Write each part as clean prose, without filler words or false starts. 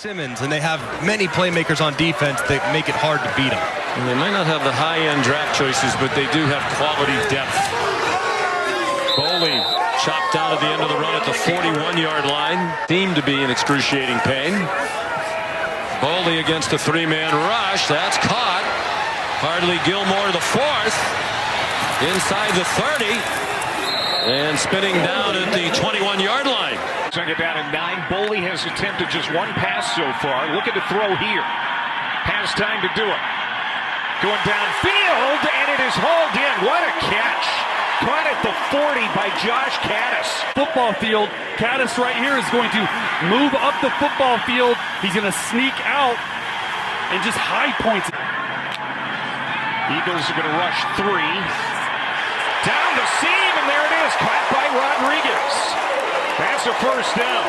Simmons, and they have many playmakers on defense that make it hard to beat them. And they might not have the high-end draft choices, but they do have quality depth. Boley chopped down at the end of the run at the 41-yard line. Seemed to be in excruciating pain. Boley against a three-man rush. That's caught. Hardly Gilmore, the fourth. Inside the 30. And spinning down at the 21-yard line. Second down and 9. Boley has attempted just one pass so far. Looking to throw here. Has time to do it. Going downfield, and it is hauled in. What a catch. Caught at the 40 by Josh Caddis. Football field. Caddis right here is going to move up the football field. He's going to sneak out and just high points. Eagles are going to rush 3. Down the seam, and there it is. Caught by Rodriguez. That's a first down.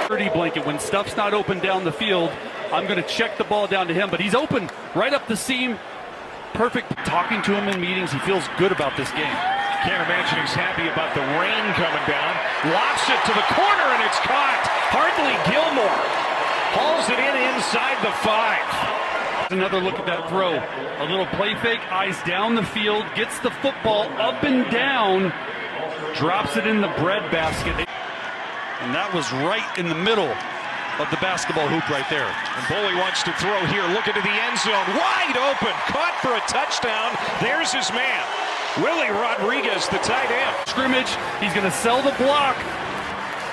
30 blanket. When stuff's not open down the field, I'm going to check the ball down to him, but he's open right up the seam. Perfect. Talking to him in meetings, he feels good about this game. Can't imagine he's happy about the rain coming down. Lofts it to the corner, and it's caught. Hardly Gilmore hauls it in inside the 5. Another look at that throw. A little play fake, eyes down the field, gets the football up and down, drops it in the bread basket. And that was right in the middle of the basketball hoop right there. And Boley wants to throw here, looking to the end zone, wide open, caught for a touchdown. There's his man, Willie Rodriguez, the tight end. Scrimmage, he's going to sell the block.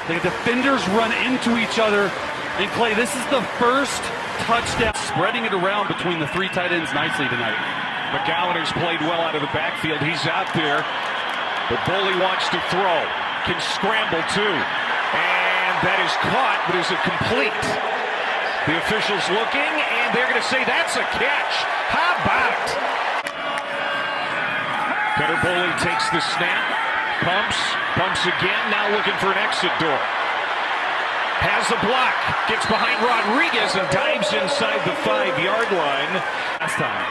The defenders run into each other. And Clay, this is the first touchdown. Spreading it around between the 3 tight ends nicely tonight. McGowan has played well out of the backfield. He's out there. But Boley wants to throw. Can scramble too. And that is caught, but is it complete? The officials looking, and they're going to say that's a catch. How about it? Cutter Boley takes the snap. Pumps again. Now looking for an exit door. Has a block, gets behind Rodriguez and dives inside the 5-yard line. Last time.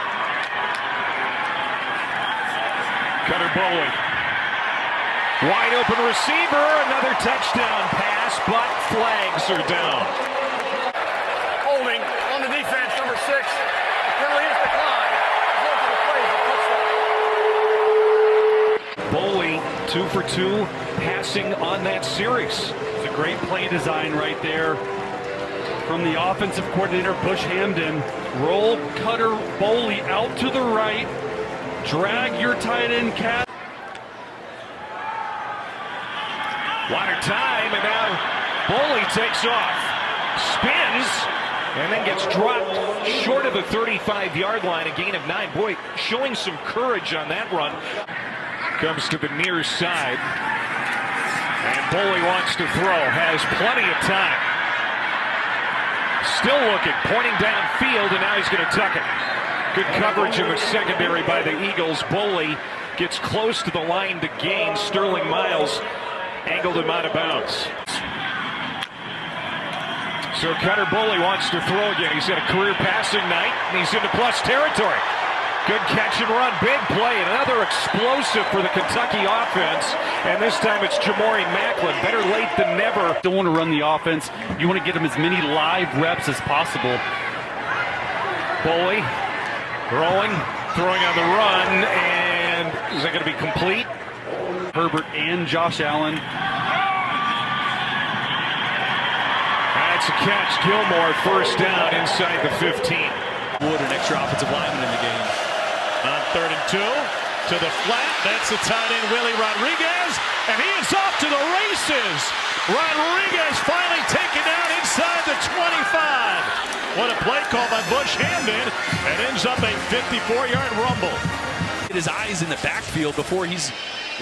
Cutter Boley. Wide open receiver, another touchdown pass, but flags are down. Holding on the defense, number 6. Penalty is declined. Boley, 2 for 2, passing on that series. It's a great play design right there from the offensive coordinator, Bush Hamden. Roll Cutter Boley out to the right. Drag your tight end cat. Water time, and now Boley takes off. Spins, and then gets dropped short of the 35-yard line, a gain of 9. Boy, showing some courage on that run. Comes to the near side. And Boley wants to throw, has plenty of time. Still looking, pointing downfield, and now he's going to tuck it. Good coverage in the secondary by the Eagles. Boley gets close to the line to gain. Sterling Miles angled him out of bounds. So Cutter Boley wants to throw again. He's had a career passing night, and he's into plus territory. Good catch and run, big play, and another explosive for the Kentucky offense. And this time it's Jamori Macklin. Better late than never. Don't want to run the offense. You want to get him as many live reps as possible. Boley throwing on the run, and is that going to be complete? Herbert and Josh Allen. That's a catch. Gilmore, first down inside the 15. Wood, an extra offensive lineman in the game. On 3rd and 2, to the flat. That's the tight end, Willie Rodriguez, and he is off to the races. Rodriguez finally taken down inside the 25. What a play call by Bush Hamden. It ends up a 54-yard rumble. His eyes in the backfield before he's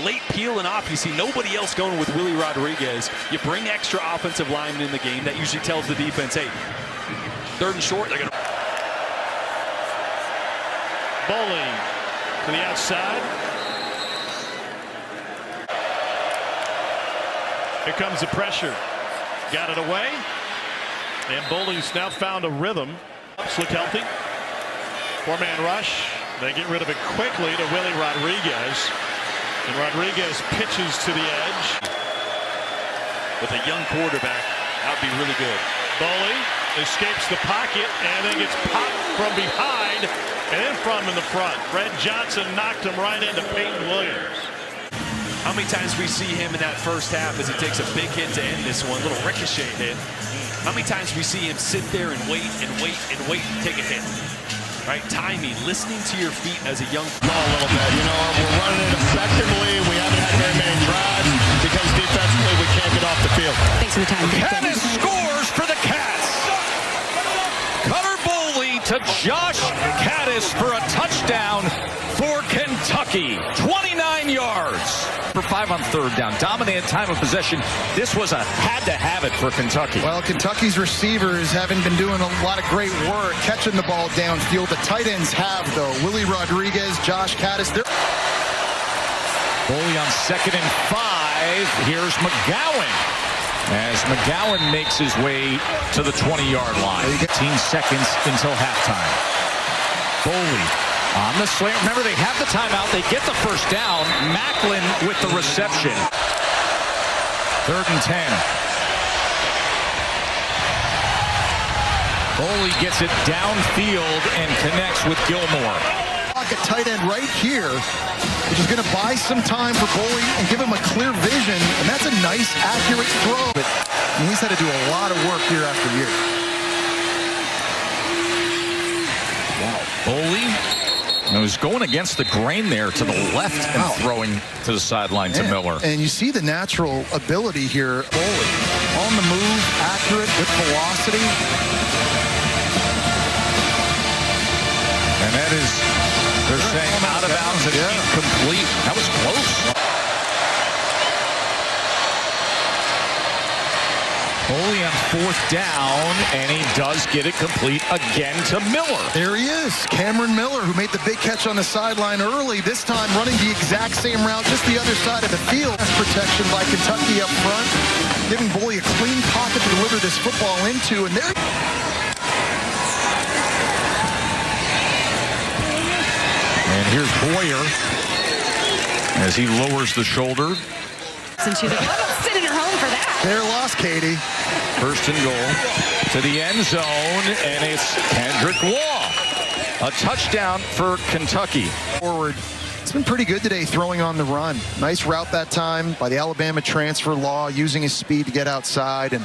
late peeling off. You see nobody else going with Willie Rodriguez. You bring extra offensive linemen in the game. That usually tells the defense, hey, 3rd and short, they're going to... Boley to the outside. Here comes the pressure. Got it away. And Boley's now found a rhythm. Look healthy. 4-man rush. They get rid of it quickly to Willie Rodriguez. And Rodriguez pitches to the edge. With a young quarterback, that would be really good. Boley escapes the pocket and then gets popped from behind and then from in the front. Fred Johnson knocked him right into Peyton Williams. How many times we see him in that first half as he takes a big hit to end this one, little ricochet hit. How many times we see him sit there and wait and wait and wait and take a hit. Right, timing, listening to your feet as a young. A little bit, you know, we're running it effectively. We haven't had very many drives because defensively we can't get off the field. Thanks for the time. Caddis scores for the Cats. Cutter Boley to Josh Caddis for a touchdown for Kentucky. 29 yards. For 5 on third down. Dominated time of possession. This was a had-to-have-it for Kentucky. Well, Kentucky's receivers haven't been doing a lot of great work catching the ball downfield. The tight ends have, though. Willie Rodriguez, Josh Caddis. Boley on 2nd and 5. Here's McGowan. As McGowan makes his way to the 20-yard line. 15 seconds until halftime. Boley on the slant. Remember, they have the timeout. They get the first down. Macklin with the reception. 3rd and 10. Boley gets it downfield and connects with Gilmore. Pocket tight end right here, which is going to buy some time for Boley and give him a clear vision. And that's a nice, accurate throw. But he's had to do a lot of work year after year. Wow. Boley. And it was going against the grain there to the left and throwing to the sideline to Miller. And you see the natural ability here. Boley on the move, accurate with velocity. And that is, they're saying out of bounds and incomplete. That was close. Boley on 4th down, and he does get it complete again to Miller. There he is, Cameron Miller, who made the big catch on the sideline early. This time running the exact same route, just the other side of the field. Protection by Kentucky up front, giving Boley a clean pocket to deliver this football into. And there. And here's Boyer as he lowers the shoulder. Since she's sit in her home for that. Fair loss, Katie. 1st and goal to the end zone, and it's Kendrick Law. A touchdown for Kentucky. Forward. It's been pretty good today throwing on the run. Nice route that time by the Alabama transfer, Law, using his speed to get outside. And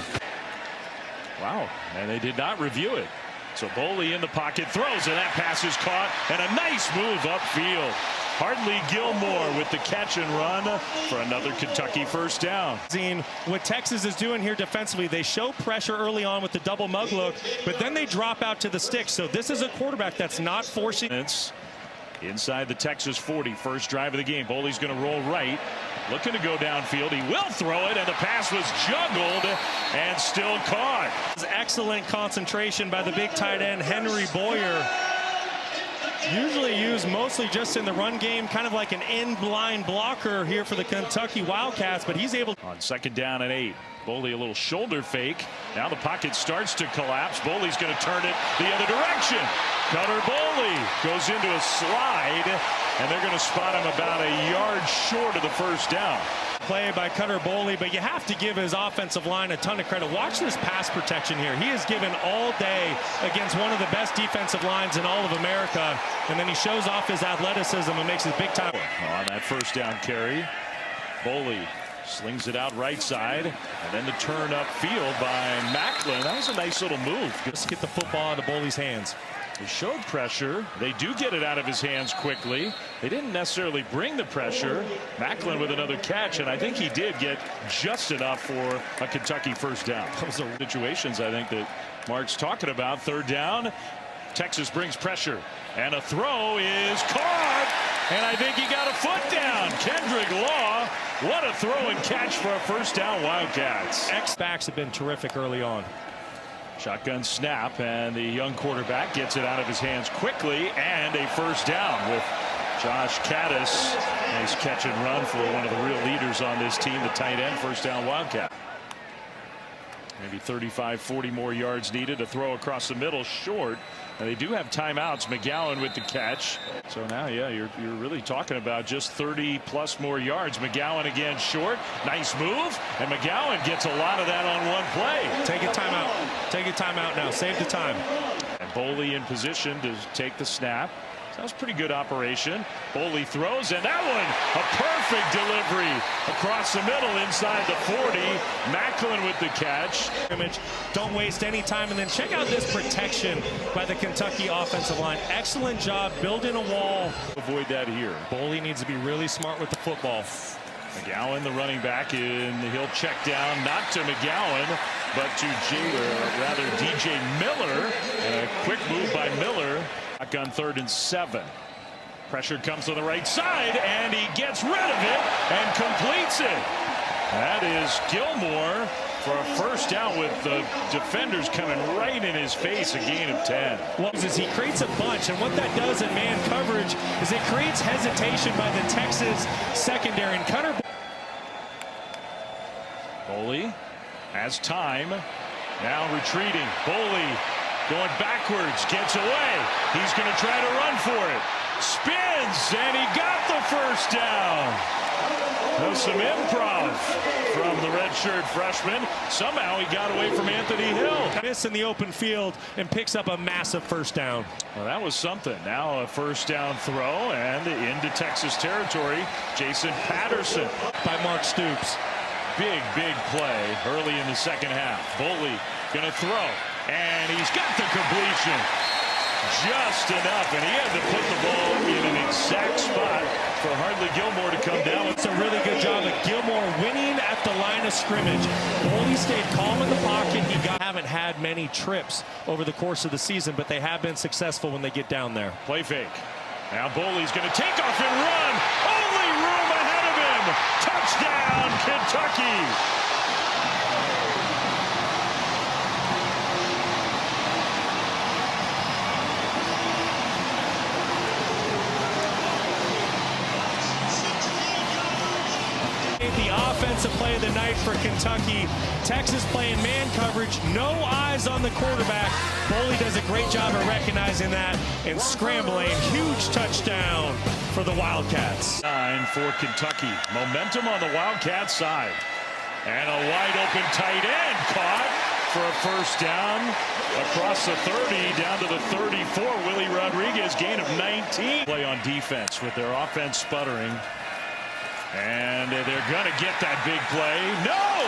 Wow, and they did not review it. So Boley in the pocket, throws, and that pass is caught, and a nice move upfield. Hardly Gilmore with the catch and run for another Kentucky first down. What Texas is doing here defensively, they show pressure early on with the double mug look, but then they drop out to the sticks. So this is a quarterback that's not forcing. Inside the Texas 40, first drive of the game. Boley's going to roll right, looking to go downfield. He will throw it, and the pass was juggled and still caught. Excellent concentration by the big tight end, Henry Boyer. Usually used mostly just in the run game, kind of like an end line blocker here for the Kentucky Wildcats, but he's able. On 2nd down and 8, Boley a little shoulder fake. Now the pocket starts to collapse. Boley's going to turn it the other direction. Cutter Boley goes into a slide, and they're going to spot him about a yard short of the first down. Play by Cutter Boley, but you have to give his offensive line a ton of credit. Watch this pass protection here. He is given all day against one of the best defensive lines in all of America, and then he shows off his athleticism and makes his big time. On that first down carry, Boley slings it out right side, and then the turn upfield by Macklin. That was a nice little move. Let's get the football out of Boley's hands. They showed pressure. They do get it out of his hands quickly. They didn't necessarily bring the pressure. Macklin with another catch, and I think he did get just enough for a Kentucky first down. Those are situations I think that Mark's talking about. 3rd down. Texas brings pressure, and a throw is caught, and I think he got a foot down. Kendrick Law, what a throw and catch for a first down Wildcats. X-backs have been terrific early on. Shotgun snap, and the young quarterback gets it out of his hands quickly, and a first down with Josh Caddis. Nice catch and run for one of the real leaders on this team, the tight end, first down Wildcat. Maybe 35, 40 more yards needed to throw across the middle, short. And they do have timeouts. McGowan with the catch. So now, yeah, you're really talking about just 30+ more yards. McGowan again short. Nice move. And McGowan gets a lot of that on one play. Take a timeout. Take a timeout now. Save the time. And Boley in position to take the snap. That was pretty good operation. Boley throws, and that one, a perfect delivery across the middle inside the 40. Macklin with the catch. Don't waste any time. And then check out this protection by the Kentucky offensive line. Excellent job building a wall. Avoid that here. Boley needs to be really smart with the football. McGowan, the running back, he'll check down, not to McGowan, but to DJ Miller. And a quick move by Miller. On 3rd and 7. Pressure comes to the right side, and he gets rid of it and completes it. That is Gilmore for a first down with the defenders coming right in his face, a gain of 10. Well, he creates a bunch, and what that does in man coverage is it creates hesitation by the Texas secondary. And Cutter Boley has time, now retreating. Boley going backwards, gets away. He's going to try to run for it. Spins, and he got the first down. There's some improv from the redshirt freshman. Somehow he got away from Anthony Hill. Miss in the open field and picks up a massive first down. Well, that was something. Now a first down throw and into Texas territory. Jason Patterson. By Mark Stoops. Big play early in the second half. Boley going to throw. And he's got the completion just enough, and he had to put the ball in an exact spot for Hardly Gilmore to come down. It's a really good job of Gilmore winning at the line of scrimmage. Boley stayed calm in the pocket. Haven't had many trips over the course of the season, but they have been successful when they get down there. Play fake. Now Boley's going to take off and run. Only room ahead of him. Touchdown, Kentucky. The offensive play of the night for Kentucky. Texas playing man coverage, no eyes on the quarterback. Boley does a great job of recognizing that and scrambling. Huge touchdown for the Wildcats. 9 for Kentucky. Momentum on the Wildcat side. And a wide open tight end caught for a first down across the 30 down to the 34. Willie Rodriguez, gain of 19. Play on defense with their offense sputtering. And they're going to get that big play. No!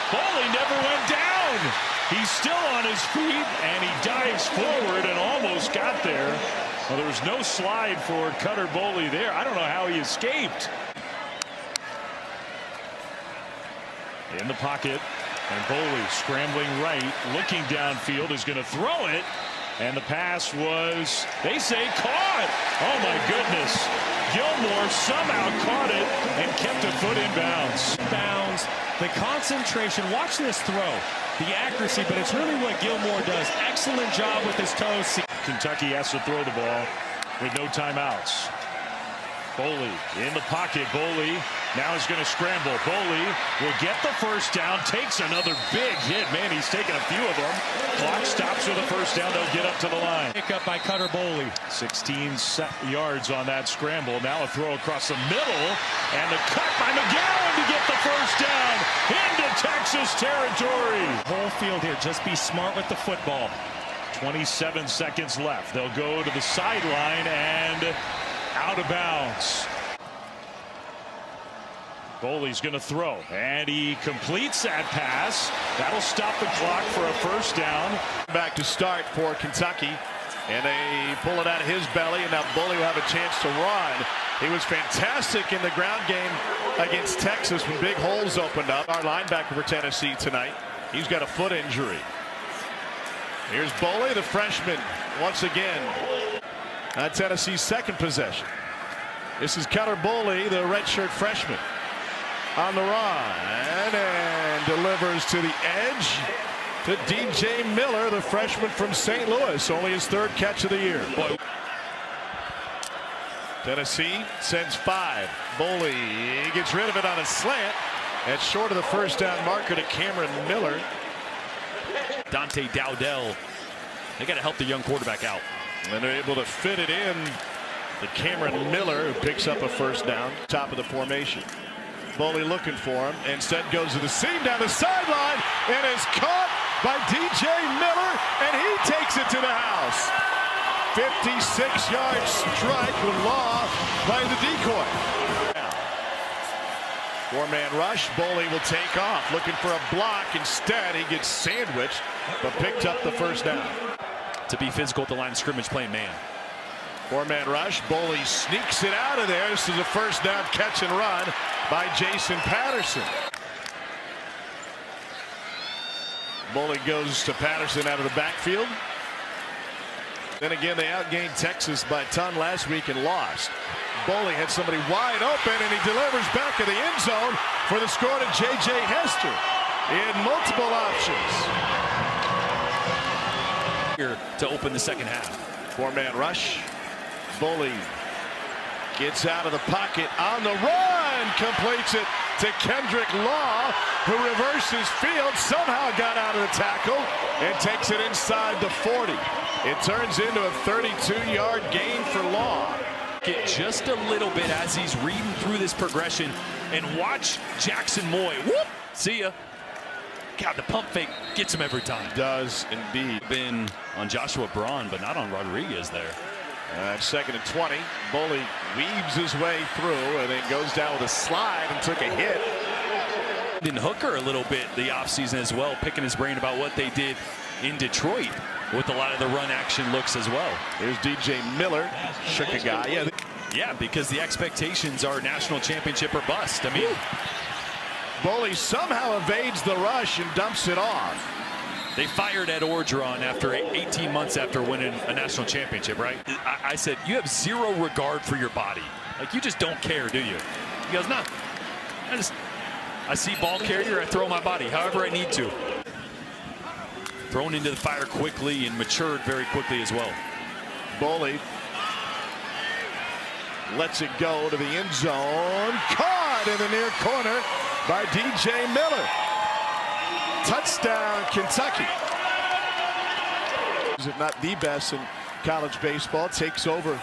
Boley never went down. He's still on his feet, and he dives forward and almost got there. Well, there was no slide for Cutter Boley there. I don't know how he escaped. In the pocket, and Boley scrambling right, looking downfield, is going to throw it. And the pass was, they say, caught. Oh, my goodness. Gilmore somehow caught it and kept a foot in bounds. The concentration, watch this throw. The accuracy, but it's really what Gilmore does. Excellent job with his toes. Kentucky has to throw the ball with no timeouts. Boley in the pocket. Boley now is going to scramble. Boley will get the first down, takes another big hit. Man, he's taken a few of them. Clock stops with the first down. They'll get up to the line. Pick up by Cutter Boley. 16 yards on that scramble. Now a throw across the middle, and the cut by McGowan to get the first down into Texas territory. Whole field here. Just be smart with the football. 27 seconds left. They'll go to the sideline and out of bounds. Boley's going to throw, and he completes that pass. That'll stop the clock for a first down. Back to start for Kentucky, and they pull it out of his belly, and now Boley will have a chance to run. He was fantastic in the ground game against Texas when big holes opened up. Our linebacker for Tennessee tonight, he's got a foot injury. Here's Boley, the freshman, once again. Tennessee's second possession. This is Cutter Boley, the redshirt freshman, on the run and delivers to the edge to DJ Miller, the freshman from St. Louis, only his third catch of the year. Tennessee sends 5. Boley gets rid of it on a slant. That's short of the first down marker to Cameron Miller. Dante Dowdell. They got to help the young quarterback out. And they're able to fit it in to Cameron Miller, who picks up a first down, top of the formation. Boley looking for him. Instead goes to the seam down the sideline and is caught by DJ Miller, and he takes it to the house. 56-yard strike with Law playing the decoy. Four-man rush. Boley will take off, looking for a block. Instead, he gets sandwiched, but picked up the first down. To be physical at the line of scrimmage, playing man. Four-man rush. Boley sneaks it out of there. This is a first down catch and run by Jason Patterson. Boley goes to Patterson out of the backfield. Then again, they outgained Texas by a ton last week and lost. Boley had somebody wide open, and he delivers back in the end zone for the score to J.J. Hester. He had multiple options. Here to open the second half. Four-man rush. Boley gets out of the pocket on the run, completes it to Kendrick Law, who reverses field, somehow got out of the tackle and takes it inside the 40. It turns into a 32-yard gain for Law. Get just a little bit as he's reading through this progression, and watch Jackson Moy. Whoop! See ya. God, the pump fake gets him every time. Does indeed. Been on Joshua Braun, but not on Rodriguez there. Second and 20. Boley weaves his way through and then goes down with a slide and took a hit. Then Hooker a little bit the offseason as well, picking his brain about what they did in Detroit with a lot of the run action looks as well. Here's DJ Miller, shook a guy. Yeah, because the expectations are national championship or bust. I mean, Boley somehow evades the rush and dumps it off. They fired Ed Orgeron after 18 months after winning a national championship, right? I said, you have zero regard for your body. Like, you just don't care, do you? He goes, no. I see ball carrier, I throw my body however I need to. Thrown into the fire quickly and matured very quickly as well. Boley lets it go to the end zone. Caught in the near corner by DJ Miller. Touchdown, Kentucky. If not the best in college baseball, takes over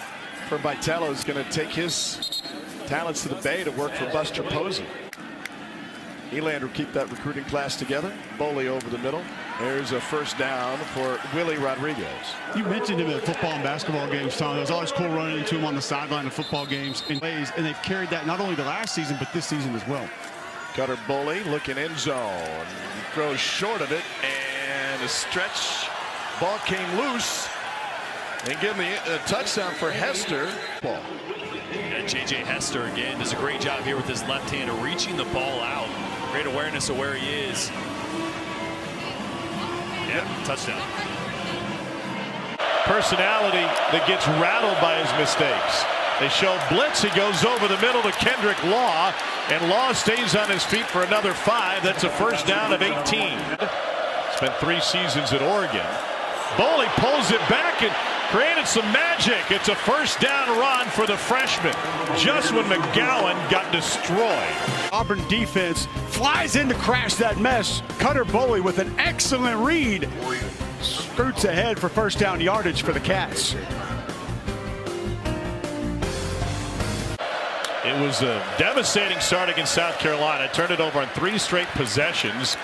for Vitello. Is going to take his talents to the Bay to work for Buster Posey. Eland will keep that recruiting class together. Boley over the middle. There's a first down for Willie Rodriguez. You mentioned him at football and basketball games, Tom. It was always cool running into him on the sideline of football games and they've carried that not only the last season, but this season as well. Cutter Boley looking end zone. He throws short of it, and a stretch. Ball came loose. And give him a touchdown for Hester. Ball. And J.J. Hester, again, does a great job here with his left hand of reaching the ball out. Great awareness of where he is. Yep, touchdown. Personality that gets rattled by his mistakes. They show blitz. He goes over the middle to Kendrick Law, and Law stays on his feet for another 5. That's a first down of 18. Spent 3 seasons at Oregon. Boley pulls it back and created some magic. It's a first down run for the freshman, just when McGowan got destroyed. Auburn defense flies in to crash that mess. Cutter Boley with an excellent read. Scoots ahead for first down yardage for the Cats. It was a devastating start against South Carolina. Turned it over on 3 straight possessions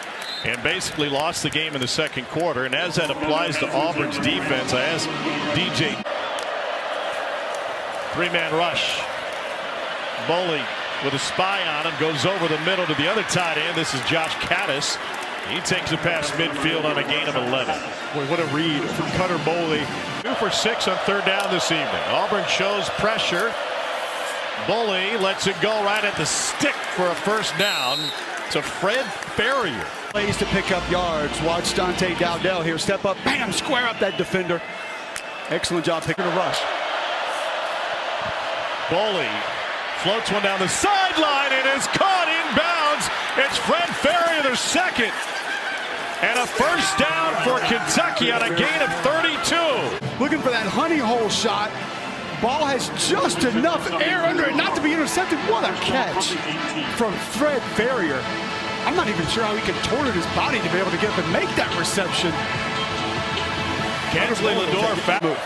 and basically lost the game in the second quarter. And as that applies to Auburn's defense, I asked DJ. 3-man rush. Boley with a spy on him, goes over the middle to the other tight end. This is Josh Caddis. He takes it past midfield on a gain of 11. Boy, what a read from Cutter Boley. 2 for 6 on 3rd down this evening. Auburn shows pressure. Boley lets it go right at the stick for a first down to Fred Ferrier. Plays to pick up yards. Watch Dante Dowdell here. Step up, bam, square up that defender. Excellent job picking a rush. Boley floats one down the sideline and is caught inbounds. It's Fred Ferrier, their second. And a first down for Kentucky on a gain of 32. Looking for that honey hole shot. Ball has just enough air under it not to be intercepted. What a catch from Fred Ferrier. I'm not even sure how he contorted his body to be able to get up and make that reception. Kensley Lador foul.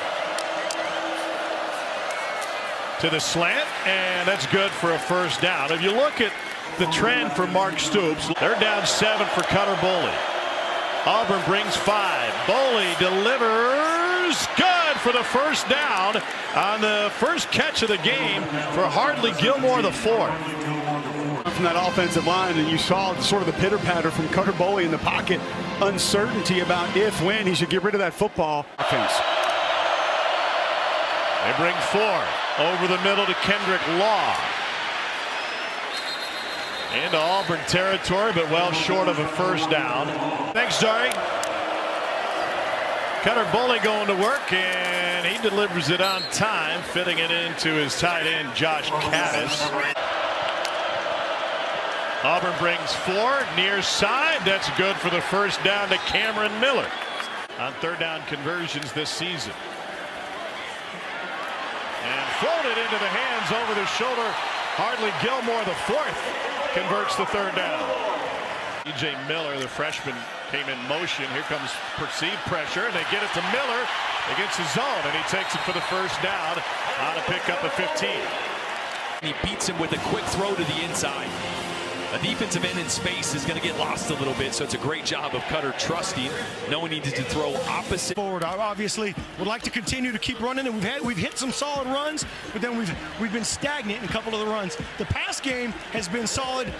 To the slant, and that's good for a first down. If you look at the trend for Mark Stoops, they're down 7 for Cutter Boley. Auburn brings 5. Boley delivers. Good for the first down on the first catch of the game for Hardly Gilmore, the 4th. From that offensive line, and you saw sort of the pitter-patter from Cutter Boley in the pocket. Uncertainty about when he should get rid of that football offense. They bring 4 over the middle to Kendrick Law. Into Auburn territory, but well short of a first down. Thanks, Dari. Cutter Boley going to work, and he delivers it on time, fitting it into his tight end, Josh Caddis. Auburn brings 4 near side. That's good for the first down to Cameron Miller on third down conversions this season. And floated into the hands over the shoulder. Hardly Gilmore, the 4th, converts the third down. E.J. Miller, the freshman, came in motion. Here comes perceived pressure, and they get it to Miller against the zone, and he takes it for the first down on a pickup of 15. He beats him with a quick throw to the inside. A defensive end in space is going to get lost a little bit, so it's a great job of Cutter trusting, knowing he needed to throw opposite. Forward, I obviously would like to continue to keep running, and we've hit some solid runs, but then we've been stagnant in a couple of the runs. The pass game has been solid.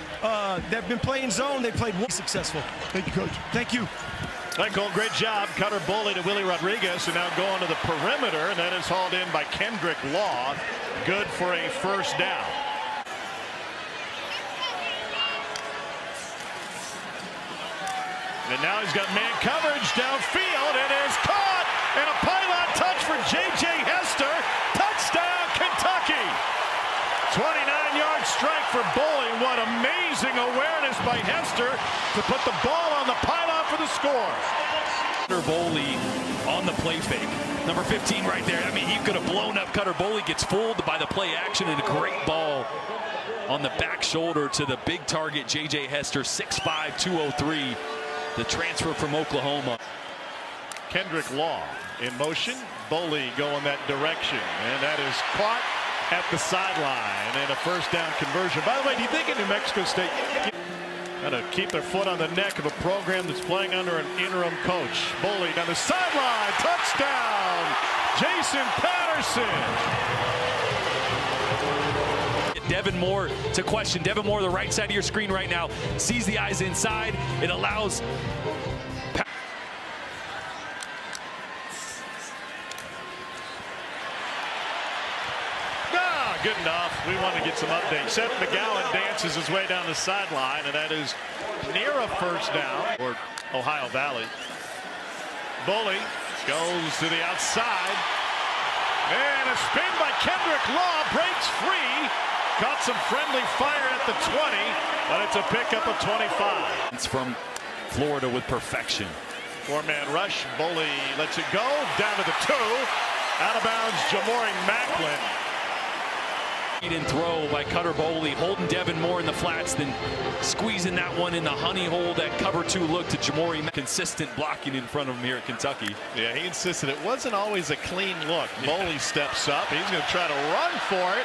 They've been playing zone. They played successful. Thank you, Coach. Thank you. All right, Cole, great job. Cutter Boley to Willie Rodriguez, and now going to the perimeter, and that is hauled in by Kendrick Law. Good for a first down. And now he's got man coverage downfield, and is caught, and a pylon touch for J.J. Hester. Touchdown, Kentucky. 29-yard strike for Boley. What amazing awareness by Hester to put the ball on the pylon for the score. Boley on the play fake. Number 15 right there. I mean, he could have blown up Cutter. Boley gets fooled by the play action, and a great ball on the back shoulder to the big target, J.J. Hester, 6'5", 203. The transfer from Oklahoma. Kendrick Law in motion. Boley going that direction, and that is caught at the sideline, and a first down conversion. By the way, do you think in New Mexico State got to keep their foot on the neck of a program that's playing under an interim coach? Boley down the sideline, touchdown, Jason Patterson. Devin Moore to question. Devin Moore, the right side of your screen right now, sees the eyes inside. It allows. Good enough. We want to get some updates. Seth McGowan dances his way down the sideline, and that is near a first down for Ohio Valley. Boley goes to the outside, and a spin by Kendrick Law, breaks free. Caught some friendly fire at the 20, but it's a pickup of 25. It's from Florida with perfection. 4-man rush. Boley lets it go down to the 2. Out of bounds, Jamori Macklin. And throw by Cutter Boley, holding Devin Moore in the flats, then squeezing that one in the honey hole. That cover 2 look to Jamori. Consistent blocking in front of him here at Kentucky. Yeah, he insisted it wasn't always a clean look. Boley steps up. He's going to try to run for it.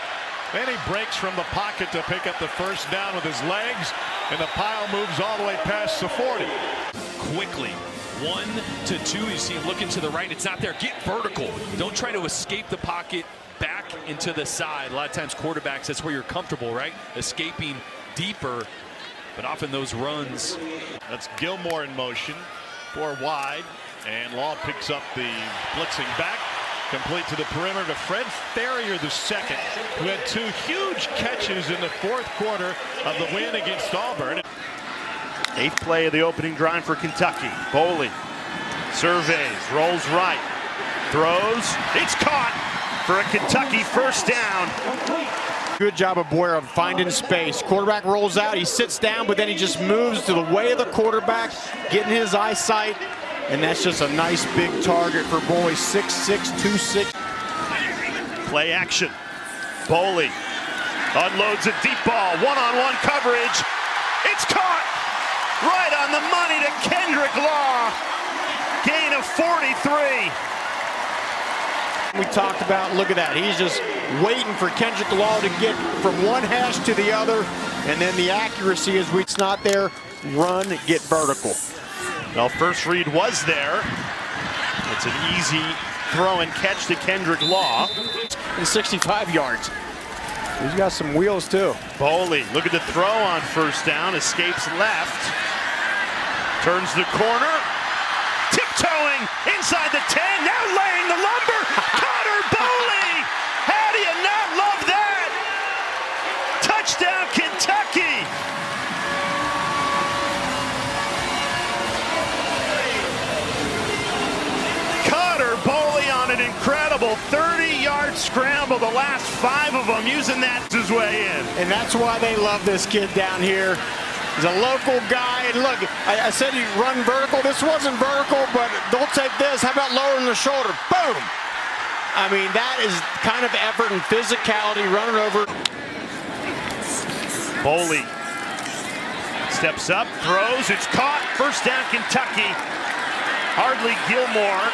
Then he breaks from the pocket to pick up the first down with his legs, and the pile moves all the way past the 40. Quickly, 1 to 2. You see him looking to the right. It's not there. Get vertical. Don't try to escape the pocket. Back into the side. A lot of times quarterbacks, that's where you're comfortable, right? Escaping deeper, but often those runs. That's Gilmore in motion, 4 wide, and Law picks up the blitzing back, complete to the perimeter to Fred Ferrier II, who had 2 huge catches in the 4th quarter of the win against Auburn. 8th play of the opening drive for Kentucky. Boley surveys, rolls right, throws, it's caught for a Kentucky first down. Good job of Boyer of finding space. Quarterback rolls out, he sits down, but then he just moves to the way of the quarterback, getting his eyesight, and that's just a nice big target for Boley, 6'6", 260. Play action. Boley unloads a deep ball, one-on-one coverage. It's caught right on the money to Kendrick Law. Gain of 43. We talked about, look at that. He's just waiting for Kendrick Law to get from one hash to the other. And then the accuracy is it's not there. Run, get vertical. Well, first read was there. It's an easy throw and catch to Kendrick Law. And 65 yards. He's got some wheels too. Boley, look at the throw on first down. Escapes left. Turns the corner. Tiptoeing inside the 10. Now laying the lumber. Connor Boley. How do you not love that? Touchdown, Kentucky. Boley on an incredible 30-yard scramble. The last 5 of them using that his way in. And that's why they love this kid down here. He's a local guy. And look, I said he'd run vertical. This wasn't vertical, but don't take this. How about lowering the shoulder? Boom! I mean, that is kind of effort and physicality running over. Boley steps up, throws. It's caught. First down, Kentucky. Hardly Gilmore.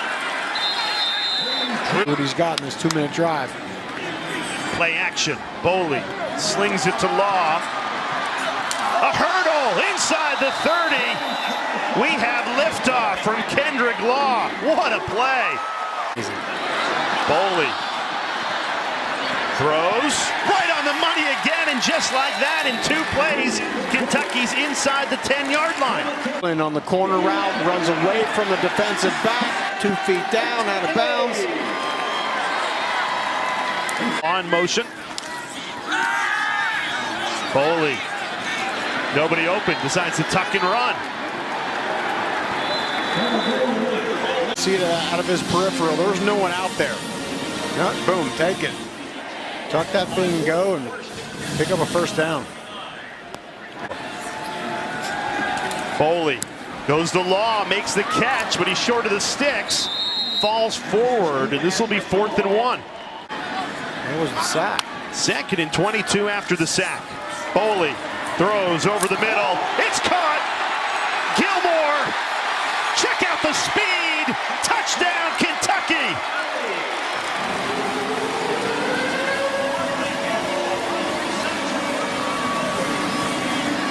What he's got in this 2-minute drive. Play action. Boley slings it to Law. A hurdle inside the 30. We have liftoff from Kendrick Law. What a play. Boley throws right on the money again, and just like that, in 2 plays, Kentucky's inside the 10-yard line. And on the corner route, runs away from the defensive back, 2 feet down, out of bounds. On motion. Boley. Nobody open, decides to tuck and run. See that out of his peripheral. There's no one out there. Boom, take it. Tuck that thing and go and pick up a first down. Boley goes to Law, makes the catch, but he's short of the sticks. Falls forward, and this will be 4th and 1. That was the sack. 2nd and 22 after the sack. Boley throws over the middle. It's caught. Gilmore. Check out the speed. Touchdown, Kentucky.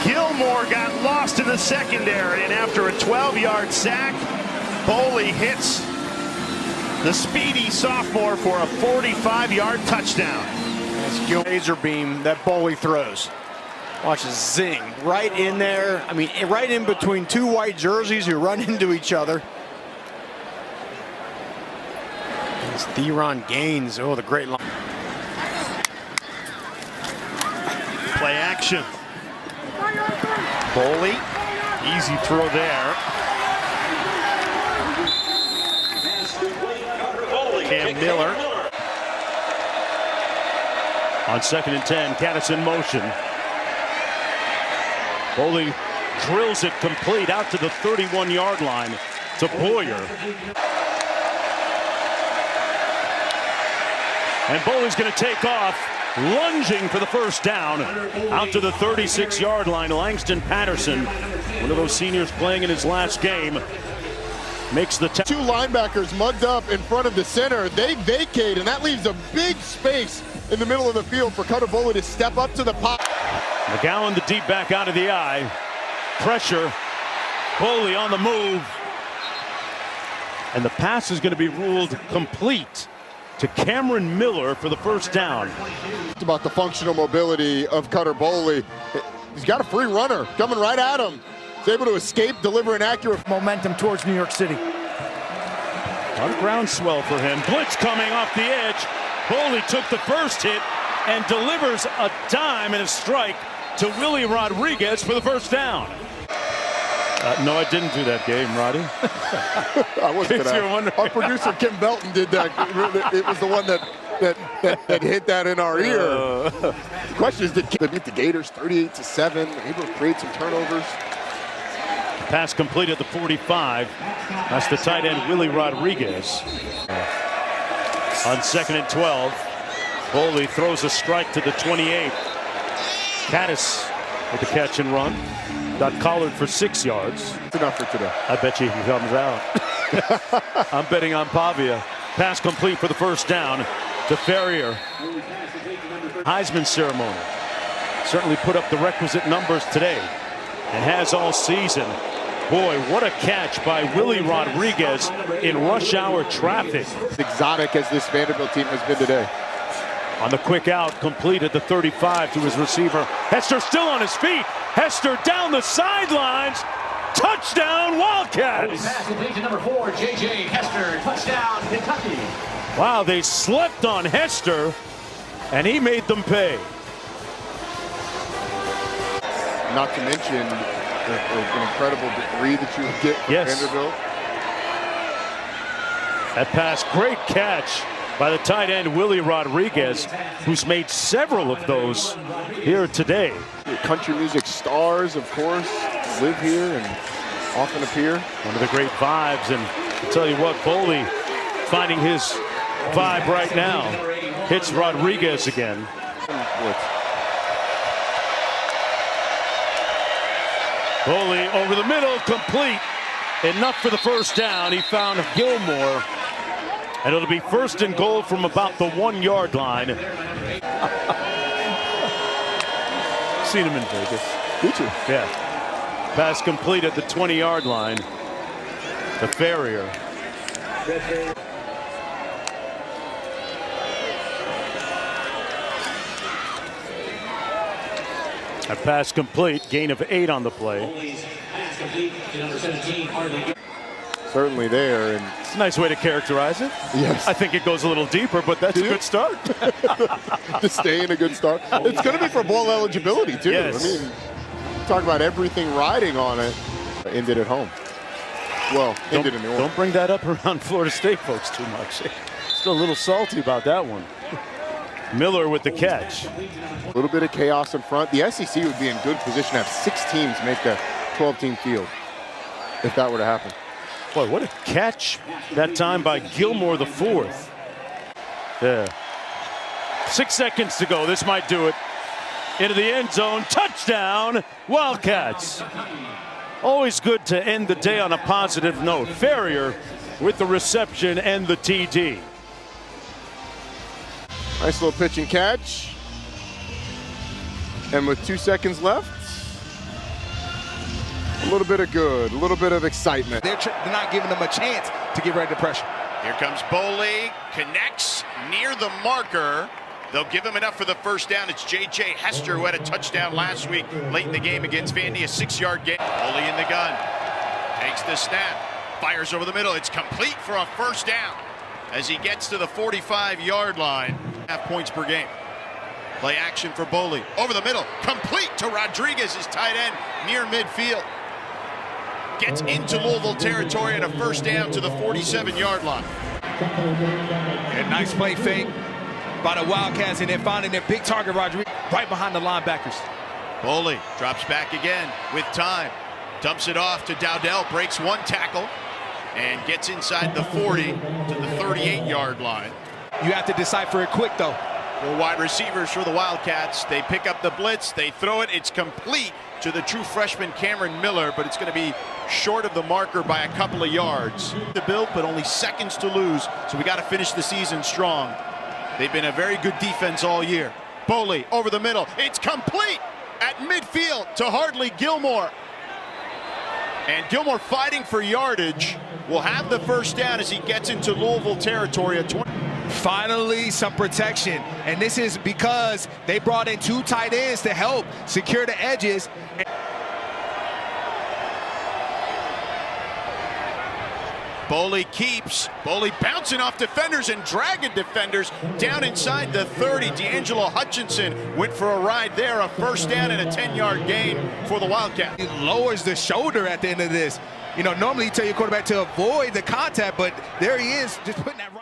Gilmore got lost in the secondary, and after a 12-yard sack, Boley hits the speedy sophomore for a 45-yard touchdown. That's Gilmore. Laser beam that Boley throws. Watch it zing right in there. I mean, right in between 2 white jerseys who run into each other. It's Theron Gaines. Oh, the great line. Play action. Boley, easy throw there. Cam Miller. On 2nd and 10, Caddis in motion. Boley drills it complete out to the 31-yard line to Boyer. And Boley's going to take off, lunging for the first down out to the 36-yard line. Langston Patterson, one of those seniors playing in his last game, makes the 2 linebackers mugged up in front of the center. They vacate, and that leaves a big space in the middle of the field for Cutter Boley to step up to the pocket. McGowan, the deep back out of the eye. Pressure. Boley on the move. And the pass is going to be ruled complete to Cameron Miller for the first down. It's about the functional mobility of Cutter Boley. He's got a free runner coming right at him. He's able to escape, deliver an accurate momentum towards New York City. A lot of groundswell for him. Blitz coming off the edge. Boley took the first hit and delivers a dime and a strike to Willie Rodriguez for the first down. No, I didn't do that game, Roddy. I wasn't gonna. Our producer Kim Belton did that. It was the one that hit that in our ear. The question is, did they beat the Gators 38-7? Able to create some turnovers. Pass complete at the 45. That's the tight end Willie Rodriguez. On 2nd and 12, Boley throws a strike to the 28. Caddis with the catch and run. Got collared for 6 yards. That's enough for today. I bet you he comes out. I'm betting on Pavia. Pass complete for the first down to Ferrier. Heisman ceremony. Certainly put up the requisite numbers today and has all season. Boy, what a catch by Willie Rodriguez in rush hour traffic. As exotic as this Vanderbilt team has been today. On the quick out, complete at the 35 to his receiver. Hester still on his feet. Hester down the sidelines. Touchdown, Wildcats! Pass complete to number 4, J.J. Hester. Touchdown, Kentucky. Wow, they slept on Hester, and he made them pay. Not to mention an incredible degree that you would get from Vanderbilt. That pass, great catch by the tight end Willie Rodriguez, who's made several of those here today. Country music stars, of course, live here and often appear. One of the great vibes, and I'll tell you what, Boley finding his vibe right now. Hits Rodriguez again. Boley over the middle, complete. Enough for the first down. He found Gilmore. And it'll be first and goal from about the 1 yard line. Seen him in Vegas. Did you? Yeah. Pass complete at the 20 yard line to Ferrier. A pass complete, gain of 8 on the play. Certainly there, and it's a nice way to characterize it. Yes. I think it goes a little deeper, but that's a good start. To stay in a good start. It's going to be for bowl eligibility too. Yes. I mean, talk about everything riding on it. Ended at home. Well, ended in New Orleans. Don't bring that up around Florida State folks too much. Still a little salty about that one. Miller with the catch. A little bit of chaos in front. The SEC would be in good position to have 6 teams make a 12-team field if that were to happen. Boy, what a catch that time by Gilmore the 4th. Yeah. 6 seconds to go. This might do it. Into the end zone. Touchdown, Wildcats. Always good to end the day on a positive note. Ferrier with the reception and the TD. Nice little pitch and catch. And with 2 seconds left, a little bit of good, a little bit of excitement. They're not giving them a chance to get ready to pressure. Here comes Boley, connects near the marker. They'll give him enough for the first down. It's J.J. Hester, who had a touchdown last week late in the game against Vandy, a 6-yard gain. Boley in the gun, takes the snap, fires over the middle. It's complete for a first down as he gets to the 45-yard line. 1/2 points per game. Play action for Boley. Over the middle, complete to Rodriguez, his tight end, near midfield. Gets into Louisville territory and a first down to the 47-yard line. And nice play fake by the Wildcats, and they're finding their big target, Rodriguez, right behind the linebackers. Boley drops back again with time. Dumps it off to Dowdell, breaks 1 tackle, and gets inside the 40 to the 38-yard line. You have to decipher it quick, though. 4 wide receivers for the Wildcats. They pick up the blitz, they throw it, it's complete to the true freshman Cameron Miller, but it's going to be short of the marker by a couple of yards. The build, but only seconds to lose, so we got to finish the season strong. They've been a very good defense all year. Boley over the middle, it's complete at midfield to Hardly Gilmore. And Gilmore fighting for yardage will have the first down as he gets into Louisville territory at 20. Finally, some protection. And this is because they brought in 2 tight ends to help secure the edges. Boley keeps. Boley bouncing off defenders and dragging defenders down inside the 30. D'Angelo Hutchinson went for a ride there. A first down and a 10-yard gain for the Wildcats. It lowers the shoulder at the end of this. You know, normally you tell your quarterback to avoid the contact, but there he is, just putting that right.